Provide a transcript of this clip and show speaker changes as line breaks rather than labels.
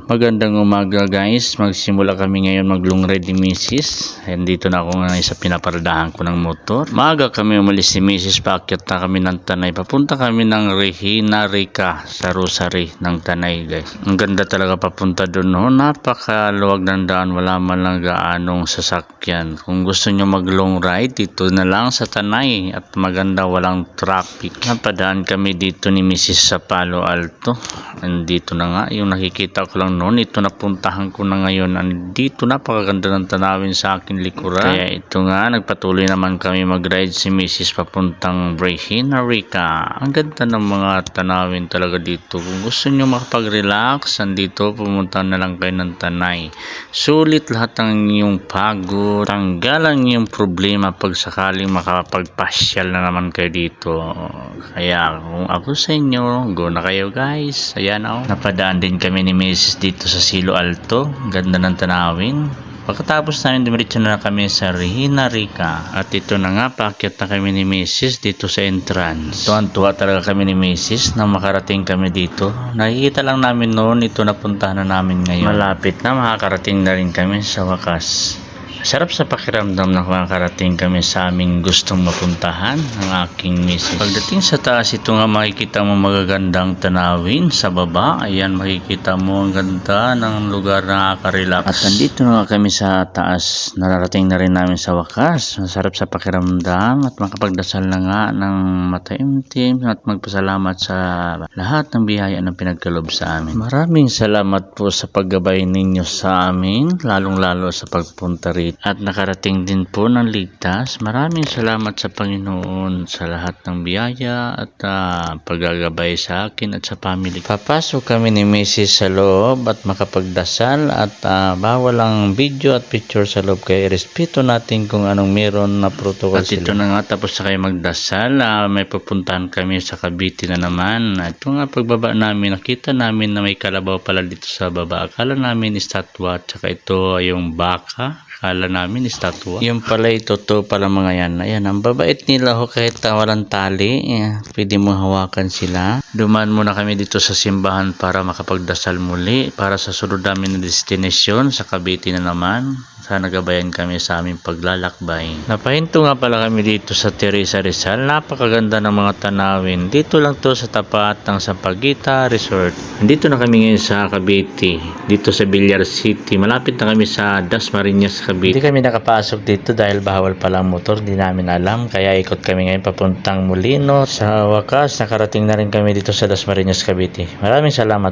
Magandang umaga guys, magsimula kami ngayon mag-long ride ni Mrs. Dito na ako ngayon sa pinaparadahan ko ng motor. Maaga kami umalis ni Mrs. Paakyat na kami ng Tanay. Papunta kami ng Regina Rica sa Rosary ng Tanay guys. Ang ganda talaga papunta doon, no? Napakaluwag ng daan, wala man lang gaanong sasakyan. Kung gusto nyo mag-long ride, dito na lang sa Tanay at maganda, walang traffic. Napadaan kami dito ni Mrs. sa Palo Alto. Andito na nga yung nakikita ko lang noon, ito napuntahan ko na ngayon. Andito napakaganda ng tanawin sa akin likuran. Kaya ito nga, nagpatuloy naman kami mag-ride si Mrs. papuntang Regina Rica. Ang ganda ng mga tanawin talaga dito. Kung gusto nyo makapag-relax, andito pumunta na lang kayo ng Tanay. Sulit lahat ng inyong pagod, tanggalan yung problema pag sakaling makapagpasyal na naman kayo dito. Kaya kung ako sa inyo, go na kayo guys. Ayan o, napadaan din kami ni Mrs. dito sa Silo Alto. Ganda ng tanawin. Pagkatapos namin, dumiretso na kami sa Regina Rica. At ito na nga, paakyat na kami ni Mrs. dito sa entrance. Tuwan-tuwa talaga kami ni Mrs. nang makarating kami dito. Nakikita lang namin noon, ito napuntahan na namin ngayon. Malapit na, makakarating na rin kami sa wakas. Sarap sa pakiramdam na makakarating kami sa aming gustong mapuntahan ng aking Mrs. Pagdating sa taas, ito nga makikita mo magagandang tanawin. Sa baba, ayan makikita mo ang ganda ng lugar na nakaka-relax. At nandito na kami sa taas, nararating na rin namin sa wakas. Masarap sa pakiramdam at makapagdasal na nga ng mataimtim at magpasalamat sa lahat ng biyaya na pinagkalob sa amin. Maraming salamat po sa paggabay ninyo sa amin, lalong-lalo sa pagpunta rito. At nakarating din po ng ligtas. Maraming salamat sa Panginoon sa lahat ng biyaya at paggagabay sa akin at sa family. Papasok kami ni Mrs. sa loob at makapagdasal at bawal ang video at picture sa loob, kaya irespeto natin kung anong meron na protocol at sila. Ito na nga, tapos na kayo magdasal, may pupuntahan kami sa Cavite na naman. Ito nga, pagbaba namin, nakita namin na may kalabaw pala dito sa baba. Akala namin estatwa, tsaka ito yung baka. Akala namin estatwa. Yung pala, ito pala mga yan. Ayan, ang babait nila ho, kahit walang tali. Pwede mo hawakan sila. Dumaan muna kami dito sa simbahan para makapagdasal muli. Para sa sunod namin na destinasyon sa Cavite na naman. Sana gabayan kami sa aming paglalakbay. Napahinto nga pala kami dito sa Teresa Rizal. Napakaganda ng mga tanawin. Dito lang to sa tapat ng Sampaguita Resort. Dito na kami ngayon sa Cavite. Dito sa Villar City. Malapit na kami sa Dasmariñas, Cavite. Hindi kami nakapasok dito dahil bawal palang motor. Hindi namin alam. Kaya ikot kami ngayon papuntang Molino. Sa wakas, nakarating na rin kami dito sa Dasmariñas, Cavite. Maraming salamat.